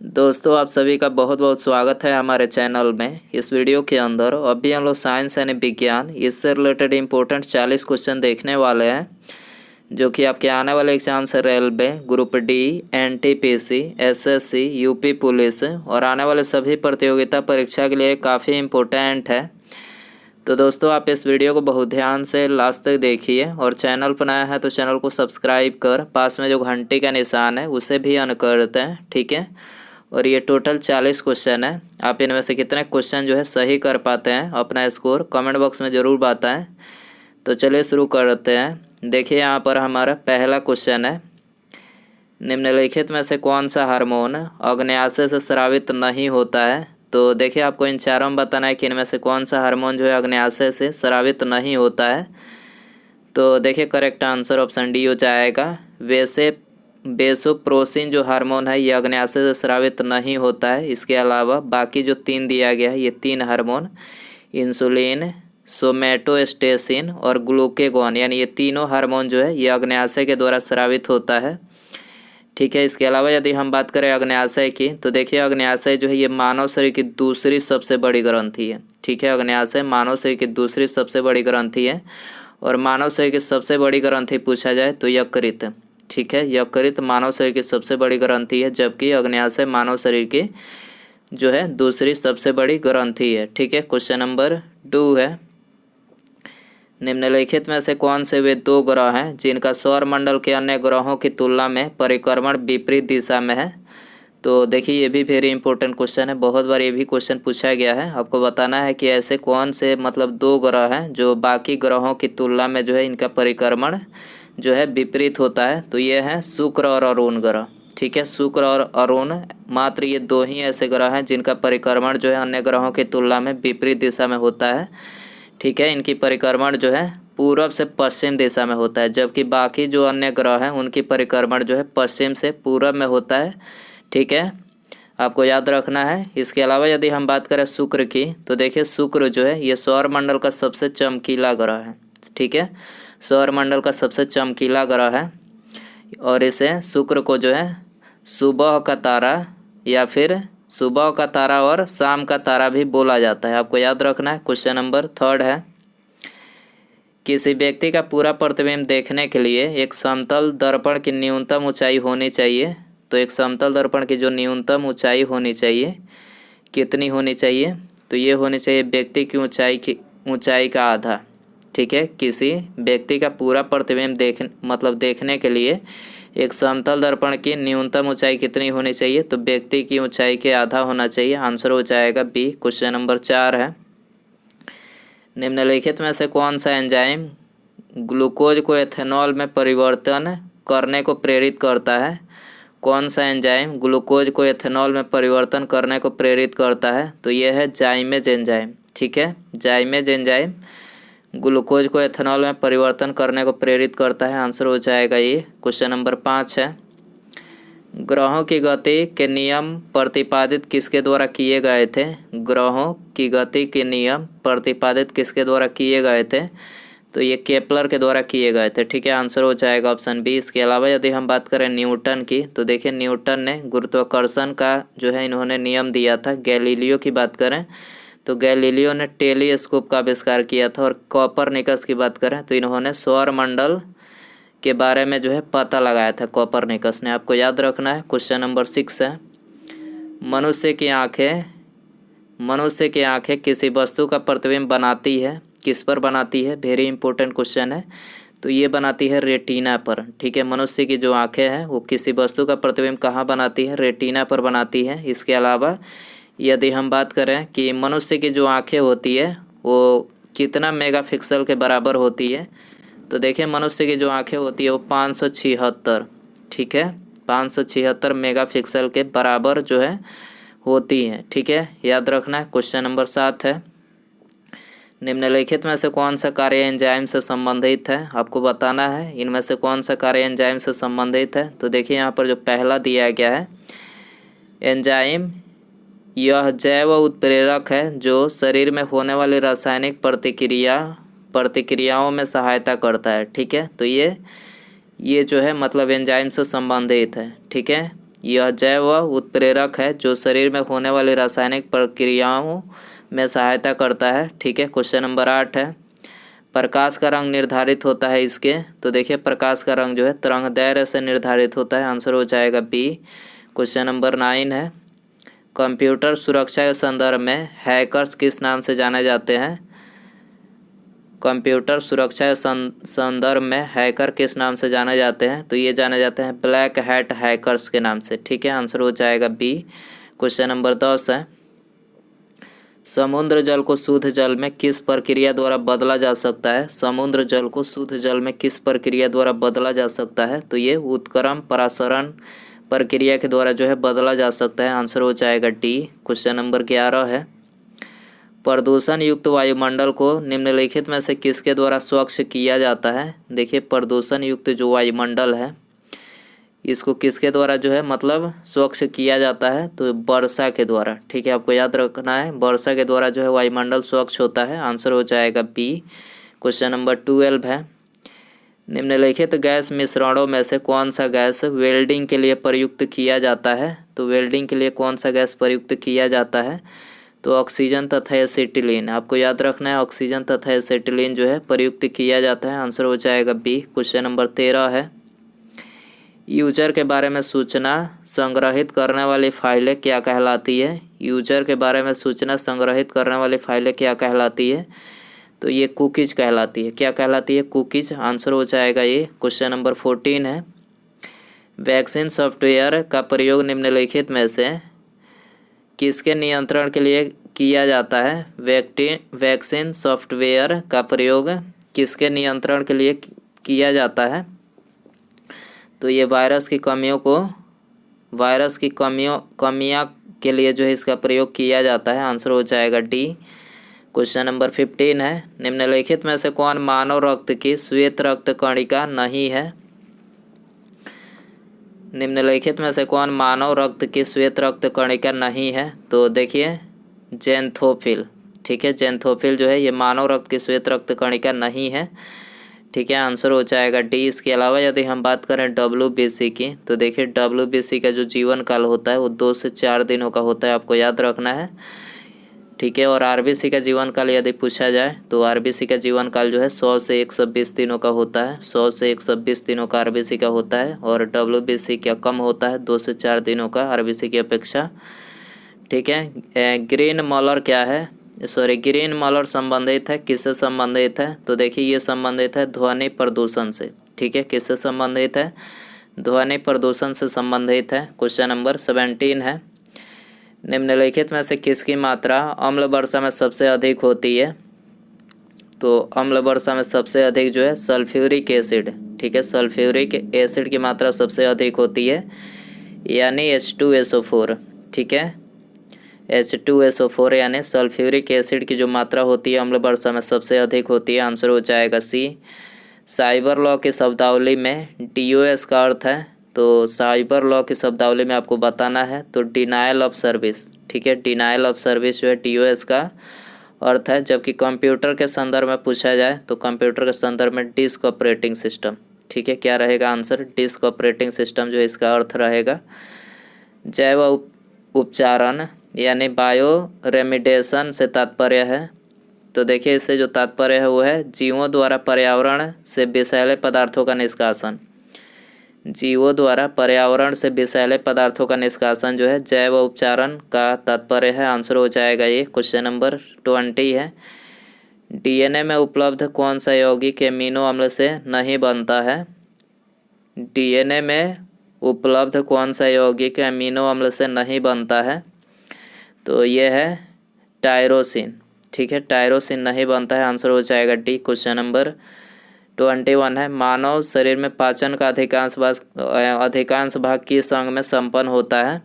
दोस्तों आप सभी का बहुत बहुत स्वागत है हमारे चैनल में। इस वीडियो के अंदर अभी हम लोग साइंस यानी विज्ञान इससे रिलेटेड इम्पोर्टेंट 40 क्वेश्चन देखने वाले हैं, जो कि आपके आने वाले एग्जाम से railway, group D, NTPC, SSC, UP police और आने वाले सभी प्रतियोगिता परीक्षा के लिए काफ़ी इम्पोर्टेंट है। तो दोस्तों आप इस वीडियो को बहुत ध्यान से लास्ट तक देखिए और चैनल पर नया है तो चैनल को सब्सक्राइब कर पास में जो घंटी का निशान है उसे भी ऑन कर दें, ठीक है। और ये टोटल 40 क्वेश्चन है। आप इनमें से कितने क्वेश्चन जो है सही कर पाते हैं अपना स्कोर कमेंट बॉक्स में ज़रूर बताएं। तो चलिए शुरू करते हैं। देखिए यहाँ पर हमारा पहला क्वेश्चन है, निम्नलिखित में से कौन सा हार्मोन अग्न्याशय से स्रावित नहीं होता है। तो देखिए आपको इन चारों में बताना है कि इनमें से कौन सा हार्मोन जो है अग्न्याशय से स्रावित नहीं होता है। तो देखिए करेक्ट आंसर ऑप्शन डी हो जाएगा। वैसे बेसोप्रोसिन जो हार्मोन है ये अग्न्याशय से स्रावित नहीं होता है। इसके अलावा बाकी जो 3 दिया गया है ये 3 हार्मोन इंसुलिन, सोमेटोस्टेसिन और ग्लूकेगॉन यानी ये तीनों हार्मोन जो है ये अग्न्याशय के द्वारा स्रावित होता है, ठीक है। इसके अलावा यदि हम बात करें अग्न्याशय की तो देखिए अग्न्याशय जो है ये मानव शरीर की दूसरी सबसे बड़ी ग्रंथि है, ठीक है। अग्न्याशय मानव शरीर की दूसरी सबसे बड़ी ग्रंथि है और मानव शरीर की सबसे बड़ी ग्रंथि पूछा जाए तो यकृत, ठीक है। यकृत मानव शरीर की सबसे बड़ी ग्रंथि है, जबकि अग्न्याशय मानव शरीर की जो है दूसरी सबसे बड़ी ग्रंथि है, ठीक है। क्वेश्चन नंबर 2 है, निम्नलिखित में से कौन से वे 2 ग्रह हैं जिनका सौरमंडल के अन्य ग्रहों की तुलना में परिक्रमण विपरीत दिशा में है। तो देखिए ये भी वेरी इंपॉर्टेंट क्वेश्चन है, बहुत बार ये भी क्वेश्चन पूछा गया है। आपको बताना है कि ऐसे कौन से मतलब 2 ग्रह हैं जो बाकी ग्रहों की तुलना में जो है इनका परिक्रमण जो है विपरीत होता है। तो ये है शुक्र और अरुण ग्रह, ठीक है। शुक्र और अरुण मात्र ये 2 ही ऐसे ग्रह हैं जिनका परिक्रमण जो है अन्य ग्रहों की तुलना में विपरीत दिशा में होता है, ठीक है। इनकी परिक्रमण जो है पूर्व से पश्चिम दिशा में होता है, जबकि बाकी जो अन्य ग्रह हैं उनकी परिक्रमण जो है पश्चिम से पूर्व में होता है, ठीक है। आपको याद रखना है। इसके अलावा यदि हम बात करें शुक्र की तो देखिए शुक्र जो है ये सौरमंडल का सबसे चमकीला ग्रह है, ठीक है। सौरमंडल का सबसे चमकीला ग्रह है और इसे शुक्र को जो है सुबह का तारा या फिर सुबह का तारा और शाम का तारा भी बोला जाता है, आपको याद रखना है। क्वेश्चन नंबर 3 है, किसी व्यक्ति का पूरा प्रतिबिंब देखने के लिए एक समतल दर्पण की न्यूनतम ऊंचाई होनी चाहिए। तो एक समतल दर्पण की जो न्यूनतम ऊंचाई होनी चाहिए कितनी होनी चाहिए, तो ये होनी चाहिए व्यक्ति की ऊंचाई का आधा, ठीक है। किसी व्यक्ति का पूरा प्रतिबिंब देखने के लिए एक समतल दर्पण की न्यूनतम ऊंचाई कितनी होनी चाहिए, तो व्यक्ति की ऊंचाई के आधा होना चाहिए। आंसर हो जाएगा बी। क्वेश्चन नंबर 4 है, निम्नलिखित में से कौन सा एंजाइम ग्लूकोज को एथेनॉल में परिवर्तन करने को प्रेरित करता है। कौन सा एंजाइम ग्लूकोज को एथेनॉल में परिवर्तन करने को प्रेरित करता है, तो यह है जाइमेज एंजाइम, ठीक है। जाइमेज एंजाइम ग्लूकोज को एथेनॉल में परिवर्तन करने को प्रेरित करता है। आंसर हो जाएगा ये। क्वेश्चन नंबर 5 है, ग्रहों की गति के नियम प्रतिपादित किसके द्वारा किए गए थे। ग्रहों की गति के नियम प्रतिपादित किसके द्वारा किए गए थे, तो ये केपलर के द्वारा किए गए थे, ठीक है। आंसर हो जाएगा ऑप्शन बी। इसके अलावा यदि हम बात करें न्यूटन की तो देखिए न्यूटन ने गुरुत्वाकर्षण का जो है इन्होंने नियम दिया था। गैलीलियो की बात करें तो गैलीलियो ने टेलीस्कोप का आविष्कार किया था और कोपरनिकस की बात करें तो इन्होंने सौरमंडल के बारे में जो है पता लगाया था कोपरनिकस ने, आपको याद रखना है। क्वेश्चन नंबर 6 है, मनुष्य की आंखें किसी वस्तु का प्रतिबिंब बनाती है, किस पर बनाती है, वेरी इंपॉर्टेंट क्वेश्चन है। तो ये बनाती है रेटिना पर, ठीक है। मनुष्य की जो आंखें हैं वो किसी वस्तु का प्रतिबिंब कहाँ बनाती है, रेटिना पर बनाती है। इसके अलावा यदि हम बात करें कि मनुष्य की जो आंखें होती है वो कितना मेगापिक्सल के बराबर होती है, तो देखिए मनुष्य की जो आंखें होती है वो 576, ठीक है, 576 मेगापिक्सल के बराबर जो है होती हैं, ठीक है। याद रखना है। क्वेश्चन नंबर 7 है, निम्नलिखित में से कौन सा कार्य एंजाइम से संबंधित है, आपको बताना है इनमें से कौन सा कार्य एंजाइम से संबंधित है। तो देखिए यहाँ पर जो पहला दिया गया है एंजाइम, यह जैव उत्प्रेरक है जो शरीर में होने वाली रासायनिक प्रतिक्रियाओं में सहायता करता है, ठीक है। तो ये जो है मतलब एंजाइम से संबंधित है, ठीक है। यह जैव उत्प्रेरक है जो शरीर में होने वाली रासायनिक प्रक्रियाओं में सहायता करता है। ठीक है, क्वेश्चन नंबर 8 है, प्रकाश का रंग निर्धारित होता है इसके। तो देखिए प्रकाश का रंग जो है तरंगदैर्घ्य से निर्धारित होता है। आंसर हो जाएगा बी। क्वेश्चन नंबर 9 है, कंप्यूटर सुरक्षा के संदर्भ में हैकर्स किस नाम से जाने जाते हैं। कंप्यूटर सुरक्षा के संदर्भ में हैकर किस नाम से जाने जाते हैं। तो ये जाने जाते हैं ब्लैक हैट हैकर्स के नाम से। ठीक है, आंसर हो जाएगा बी। क्वेश्चन नंबर 10 है, समुद्र जल को शुद्ध जल में किस प्रक्रिया द्वारा बदला जा सकता है। समुद्र जल को शुद्ध जल में किस प्रक्रिया द्वारा बदला जा सकता है। तो ये उत्क्रम परासरण प्रक्रिया के द्वारा जो है बदला जा सकता है। आंसर हो जाएगा डी। क्वेश्चन नंबर 11 है, प्रदूषण युक्त वायुमंडल को निम्नलिखित में से किसके द्वारा स्वच्छ किया जाता है। देखिए प्रदूषण युक्त जो वायुमंडल है इसको किसके द्वारा जो है मतलब स्वच्छ किया जाता है। तो वर्षा के द्वारा। ठीक है, आपको याद रखना है वर्षा के द्वारा जो है वायुमंडल स्वच्छ होता है। आंसर हो जाएगा बी। क्वेश्चन नंबर 12 है, निम्नलिखित गैस मिश्रणों में से कौन सा गैस वेल्डिंग के लिए प्रयुक्त किया जाता है। तो वेल्डिंग के लिए कौन सा गैस प्रयुक्त किया जाता है। तो ऑक्सीजन तथा एसिटिलीन। आपको याद रखना है ऑक्सीजन तथा एसिटिलीन जो है प्रयुक्त किया जाता है। आंसर हो जाएगा बी। क्वेश्चन नंबर 13 है, यूजर के बारे में सूचना संग्रहित करने वाली फाइलें क्या कहलाती है। यूजर के बारे में सूचना संग्रहित करने वाली फाइलें क्या कहलाती है। तो ये कुकीज कहलाती है। क्या कहलाती है, कुकीज। आंसर हो जाएगा ये। क्वेश्चन नंबर 14 है, वैक्सीन सॉफ्टवेयर का प्रयोग निम्नलिखित में से किसके नियंत्रण के लिए किया जाता है। वैक्सीन सॉफ्टवेयर का प्रयोग किसके नियंत्रण के लिए किया जाता है। तो ये वायरस की कमियां के लिए जो है इसका प्रयोग किया जाता है। आंसर हो जाएगा डी। क्वेश्चन नंबर 15 है, निम्नलिखित में से कौन मानव रक्त की श्वेत रक्त कणिका नहीं है। निम्नलिखित में से कौन मानव रक्त की श्वेत रक्त कणिका नहीं है। तो देखिए ज़ैंथोफिल। ठीक है, ज़ैंथोफिल जो है ये मानव रक्त की श्वेत रक्त कणिका नहीं है। ठीक है, आंसर हो जाएगा डी। इसके अलावा यदि हम बात करें WBC की, तो देखिए WBC का जो जीवन काल होता है वो 2 से 4 दिनों का होता है। आपको याद रखना है। ठीक है, और RBC का जीवन काल यदि पूछा जाए तो RBC का जीवन काल जो है 100 से 120 दिनों का होता है। 100 से 120 दिनों का RBC का होता है और WBC क्या कम होता है 2 से 4 दिनों का RBC की अपेक्षा। ठीक है, ग्रीन मॉलर क्या है, ग्रीन मॉलर संबंधित है, किससे संबंधित है। तो देखिए ये संबंधित है ध्वनि प्रदूषण से। ठीक है, किससे संबंधित है, ध्वनि प्रदूषण से संबंधित है। क्वेश्चन नंबर 17 है, निम्नलिखित में से किसकी मात्रा अम्ल वर्षा में सबसे अधिक होती है। तो अम्ल वर्षा में सबसे अधिक जो है सल्फ्यूरिक एसिड। ठीक है, सल्फ्यूरिक एसिड की मात्रा सबसे अधिक होती है, यानी H2SO4। ठीक है, H2SO4 यानी सल्फ्यूरिक एसिड की जो मात्रा होती है अम्ल वर्षा में सबसे अधिक होती है। आंसर हो जाएगा सी। साइबर लॉ की शब्दावली में DOS का अर्थ है। तो साइबर लॉ की शब्दावली में आपको बताना है तो डिनायल ऑफ सर्विस। ठीक है, डिनायल ऑफ सर्विस जो है DOS का अर्थ है। जबकि कंप्यूटर के संदर्भ में पूछा जाए तो कंप्यूटर के संदर्भ में डिस्क ऑपरेटिंग सिस्टम। ठीक है, क्या रहेगा आंसर, डिस्क ऑपरेटिंग सिस्टम जो है इसका अर्थ रहेगा। जैव उपचारण यानी बायो रेमिडेशन से तात्पर्य है। तो देखिए इससे जो तात्पर्य है वो है जीवों द्वारा पर्यावरण से विषैले पदार्थों का निष्कासन। जीवों द्वारा पर्यावरण से विषैले पदार्थों का निष्कासन जो है जैव उपचारण का तात्पर्य है। आंसर हो जाएगा ये। क्वेश्चन नंबर 20 है, DNA में उपलब्ध कौन सा यौगिक एमिनो अम्ल से नहीं बनता है। DNA में उपलब्ध कौन सा यौगिक एमिनो अम्ल से नहीं बनता है। तो ये है टायरोसिन। ठीक है, टायरोसिन नहीं बनता है। आंसर हो जाएगा डी। क्वेश्चन नंबर 21 है, मानव शरीर में पाचन का अधिकांश भाग किस अंग में संपन्न होता है।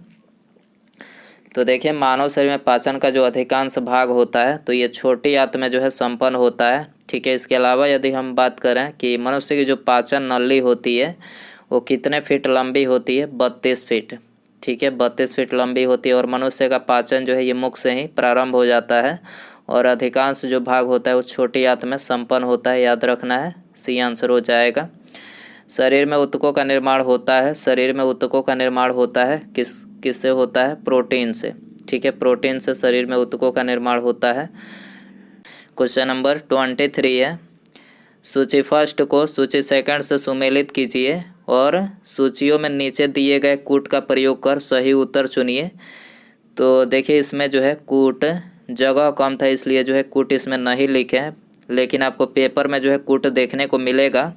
तो देखिए मानव शरीर में पाचन का जो अधिकांश भाग होता है तो ये छोटी आंत में जो है संपन्न होता है। ठीक है, इसके अलावा यदि हम बात करें कि मनुष्य की जो पाचन नली होती है वो कितने फीट लंबी होती है, 32 फीट। ठीक है, 32 फीट लंबी होती है और मनुष्य का पाचन जो है ये मुख से ही प्रारंभ हो जाता है और अधिकांश जो भाग होता है वो छोटी आंत में संपन्न होता है। याद रखना है, सी आंसर हो जाएगा। शरीर में ऊतकों का निर्माण होता है, शरीर में ऊतकों का निर्माण होता है किससे होता है? प्रोटीन से। ठीक है, प्रोटीन से शरीर में ऊतकों का निर्माण होता है। क्वेश्चन नंबर 23 है, सूची फर्स्ट को सूची सेकंड से सुमेलित कीजिए और सूचियों में नीचे दिए गए कूट का प्रयोग कर सही उत्तर चुनिए। तो देखिए इसमें जो है कूट जगह कम था इसलिए जो है कूट इसमें नहीं लिखे हैं, लेकिन आपको पेपर में जो है कूट देखने को मिलेगा।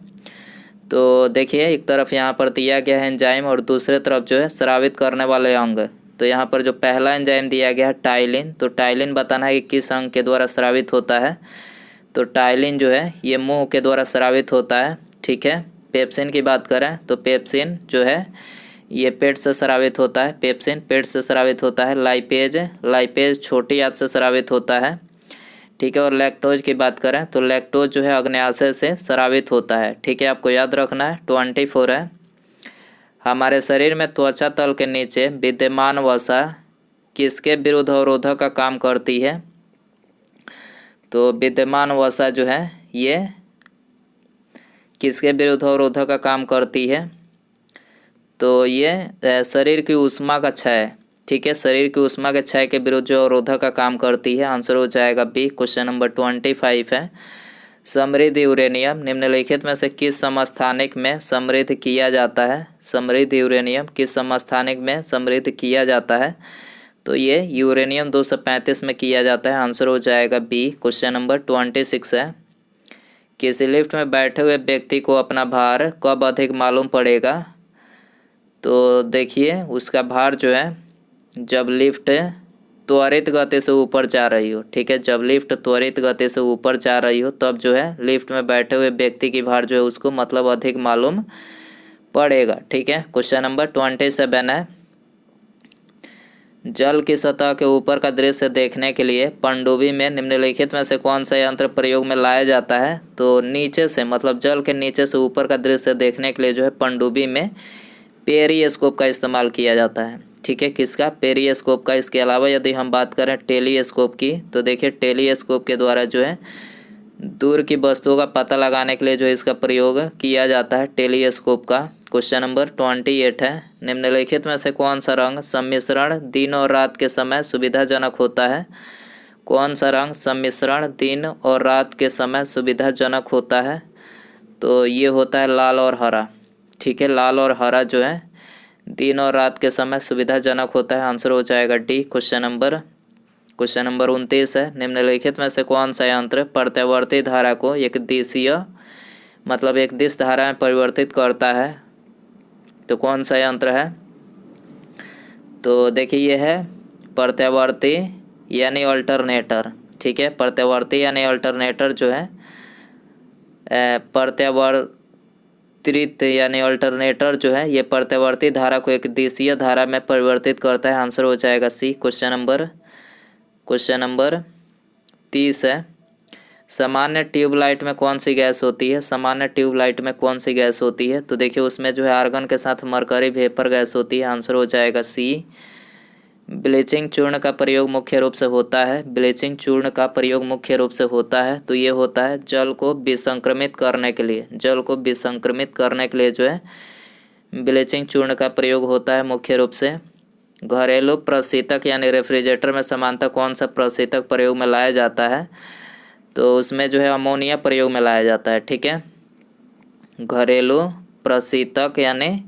तो देखिए एक तरफ यहाँ पर दिया गया है एंजाइम और दूसरे तरफ जो है स्रावित करने वाले अंग। तो यहाँ पर जो पहला एंजाइम दिया गया है टाइलिन, तो टाइलिन बताना है कि किस अंग के द्वारा स्रावित होता है। तो टाइलिन जो है ये मुंह के द्वारा स्रावित होता है। ठीक है, पेप्सिन की बात करें तो पेप्सिन जो है ये पेट से स्रावित होता है, पेप्सिन पेट से स्रावित होता है। लाइपेज छोटी आंत से स्रावित होता है। ठीक है, और लैक्टोज की बात करें तो लैक्टोज जो है अग्न्याशय से स्रावित होता है। ठीक है, आपको याद रखना है। 24 है, हमारे शरीर में त्वचा तल के नीचे विद्यमान वसा किसके विरुद्ध अवरोधक का काम करती है? तो विद्यमान वसा जो है ये किसके विरुद्ध अवरोधक का काम करती है? तो ये शरीर की ऊष्मा का क्षय। ठीक है, शरीर की ऊष्मा के क्षय के विरुद्ध जो अवरोधक का काम करती है, आंसर हो जाएगा बी। क्वेश्चन नंबर 25 है, समृद्ध यूरेनियम निम्नलिखित में से किस समस्थानिक में समृद्ध किया जाता है? समृद्ध यूरेनियम किस समस्थानिक में समृद्ध किया जाता है? तो ये यूरेनियम 235 में किया जाता है, आंसर हो जाएगा बी। क्वेश्चन नंबर 26 है, किसी लिफ्ट में बैठे हुए व्यक्ति को अपना भार कब अधिक मालूम पड़ेगा? तो देखिए उसका भार जो है जब लिफ्ट त्वरित गति से ऊपर जा रही हो। ठीक है, जब लिफ्ट त्वरित गति से ऊपर जा रही हो तब जो है लिफ्ट में बैठे हुए व्यक्ति की भार जो है उसको मतलब अधिक मालूम पड़ेगा। ठीक है, क्वेश्चन नंबर 27 है, जल की सतह के ऊपर का दृश्य देखने के लिए पनडुब्बी में निम्नलिखित में से कौन सा यंत्र प्रयोग में लाया जाता है? तो नीचे से मतलब जल के नीचे से ऊपर का दृश्य देखने के लिए जो है पनडुब्बी में पेरिस्कोप का इस्तेमाल किया जाता है। ठीक है, किसका? पेरिस्कोप का। इसके अलावा यदि हम बात करें टेलीस्कोप की तो देखिए टेलीस्कोप के द्वारा जो है दूर की वस्तुओं का पता लगाने के लिए जो है इसका प्रयोग किया जाता है, टेलीस्कोप का। क्वेश्चन नंबर 28 है, निम्नलिखित में से कौन सा रंग सम्मिश्रण दिन और रात के समय सुविधाजनक होता है? कौन सा रंग सम्मिश्रण दिन और रात के समय सुविधाजनक होता है? तो ये होता है लाल और हरा। ठीक है, लाल और हरा जो है दिन और रात के समय सुविधाजनक होता है, आंसर हो जाएगा डी। क्वेश्चन नंबर 29 है, निम्नलिखित में से कौन सा यंत्र प्रत्यावर्ती धारा को एक दिशीय मतलब एक दिश धारा में परिवर्तित करता है? तो कौन सा यंत्र है? तो देखिए ये है प्रत्यावर्ती यानी अल्टरनेटर। ठीक है, प्रत्यावर्ती यानी अल्टरनेटर जो है प्रत्यावर्तित यानी अल्टरनेटर जो है ये प्रत्यावर्ती धारा को एक दिशीय धारा में परिवर्तित करता है, आंसर हो जाएगा सी। क्वेश्चन नंबर 30 है, सामान्य ट्यूबलाइट में कौन सी गैस होती है? सामान्य ट्यूबलाइट में कौन सी गैस होती है? तो देखिए उसमें जो है आर्गन के साथ मरकरी वेपर गैस होती है, आंसर हो जाएगा सी। ब्लीचिंग चूर्ण का प्रयोग मुख्य रूप से होता है, ब्लीचिंग चूर्ण का प्रयोग मुख्य रूप से होता है तो ये होता है जल को विसंक्रमित करने के लिए। जल को विसंक्रमित करने के लिए जो है ब्लीचिंग चूर्ण का प्रयोग होता है मुख्य रूप से। घरेलू प्रशीतक यानी रेफ्रिजरेटर में सामान्यतः कौन सा प्रशीतक प्रयोग में लाया जाता है? तो उसमें जो है अमोनिया प्रयोग में लाया जाता है। ठीक है, घरेलू प्रशीतक यानी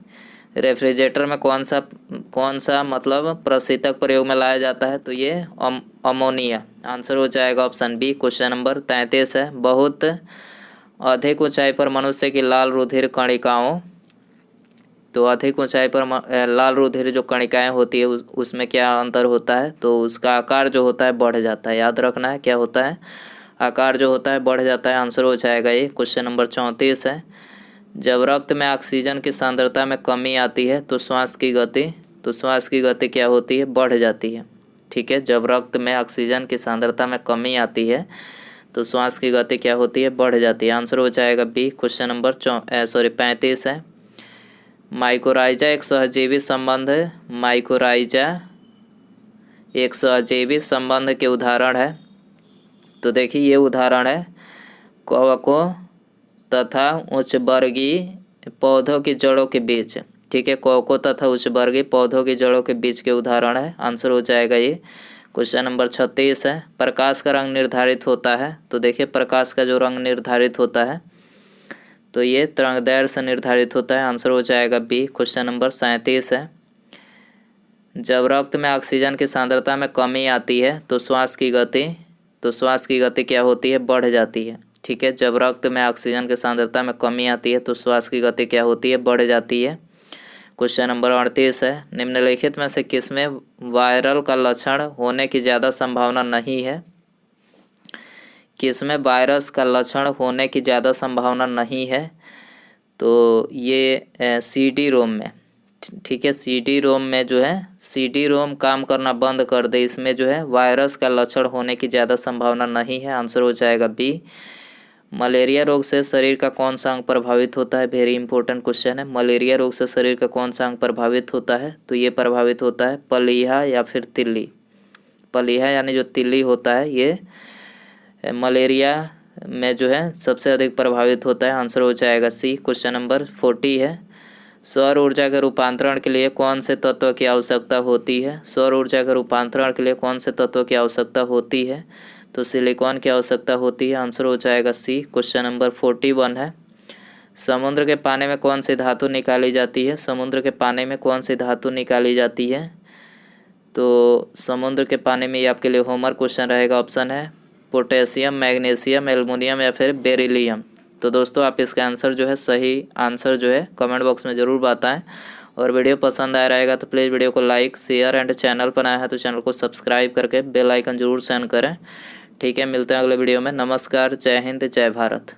रेफ्रिजरेटर में कौन सा मतलब प्रशीतक प्रयोग में लाया जाता है? तो ये अमोनिया, आंसर हो जाएगा ऑप्शन बी। क्वेश्चन नंबर 33 है, बहुत अधिक ऊंचाई पर मनुष्य की लाल रुधिर कणिकाओं तो अधिक ऊंचाई पर लाल रुधिर जो कणिकाएं होती है उसमें क्या अंतर होता है? तो उसका आकार जो होता है बढ़ जाता है। याद रखना है क्या होता है? आकार जो होता है बढ़ जाता है, आंसर हो जाएगा ये। क्वेश्चन नंबर 34 है, जब रक्त में ऑक्सीजन की सांद्रता में कमी आती है तो श्वास की गति क्या होती है? बढ़ जाती है। ठीक है, जब रक्त में ऑक्सीजन की सांद्रता में कमी आती है तो श्वास की गति क्या होती है? बढ़ जाती है, आंसर हो जाएगा बी। क्वेश्चन नंबर 35 है, माइकोराइजा एक सहजीवी संबंध के उदाहरण है। तो देखिए ये उदाहरण है कवकों तथा उच्चवर्गीय पौधों की जड़ों के बीच, ठीक है, कोको तथा उच्चवर्गीय पौधों की जड़ों के बीच के उदाहरण है। आंसर हो जाएगा ये। क्वेश्चन नंबर 36 है, प्रकाश का रंग निर्धारित होता है। तो देखिए प्रकाश का जो रंग निर्धारित होता है तो ये तरंगदैर्घ्य से निर्धारित होता है। आंसर हो जाएगा बी। क्वेश्चन नंबर 37 है, जब रक्त में ऑक्सीजन की सांद्रता में कमी आती है तो श्वास की गति क्या होती है? बढ़ जाती है। ठीक है, जब रक्त में ऑक्सीजन की सांद्रता में कमी आती है तो श्वास की गति क्या होती है? बढ़ जाती है। क्वेश्चन नंबर 38 है, निम्नलिखित में से किसमें वायरल का लक्षण होने की ज़्यादा संभावना नहीं है? किसमें वायरस का लक्षण होने की ज़्यादा संभावना नहीं है? तो ये CD रोम में, ठीक है, CD रोम में जो है CD रोम काम करना बंद कर दे, इसमें जो है वायरस का लक्षण होने की ज़्यादा संभावना नहीं है। आंसर हो जाएगा बी। मलेरिया रोग से शरीर का कौन सा अंग प्रभावित होता है? वेरी इंपॉर्टेंट क्वेश्चन है। मलेरिया रोग से शरीर का कौन सा अंग प्रभावित होता है? तो ये प्रभावित होता है पलीहा या फिर तिल्ली। पलीहा यानी जो तिल्ली होता है ये मलेरिया में जो है सबसे अधिक प्रभावित होता है। आंसर हो जाएगा सी। क्वेश्चन नंबर 40 है, सौर ऊर्जा के रूपांतरण के लिए कौन से तत्व की आवश्यकता होती है? सौर ऊर्जा के रूपांतरण के लिए कौन से तत्व की आवश्यकता होती है? तो सिलिकॉन की आवश्यकता होती है। आंसर हो जाएगा सी। क्वेश्चन नंबर 41 है, समुद्र के पानी में कौन सी धातु निकाली जाती है? समुद्र के पानी में कौन सी धातु निकाली जाती है? तो समुद्र के पानी में ये आपके लिए होमवर्क क्वेश्चन रहेगा। ऑप्शन है पोटेशियम, मैग्नीशियम, एल्युमिनियम या फिर बेरिलियम। तो दोस्तों आप इसका आंसर जो है सही आंसर जो है कमेंट बॉक्स में ज़रूर बताएं। और वीडियो पसंद आया रहेगा तो प्लीज़ वीडियो को लाइक, शेयर एंड चैनल पर आया है तो चैनल को सब्सक्राइब करके बेल आइकन जरूर सेंड करें। ठीक है, मिलते हैं अगले वीडियो में। नमस्कार, जय हिंद, जय भारत।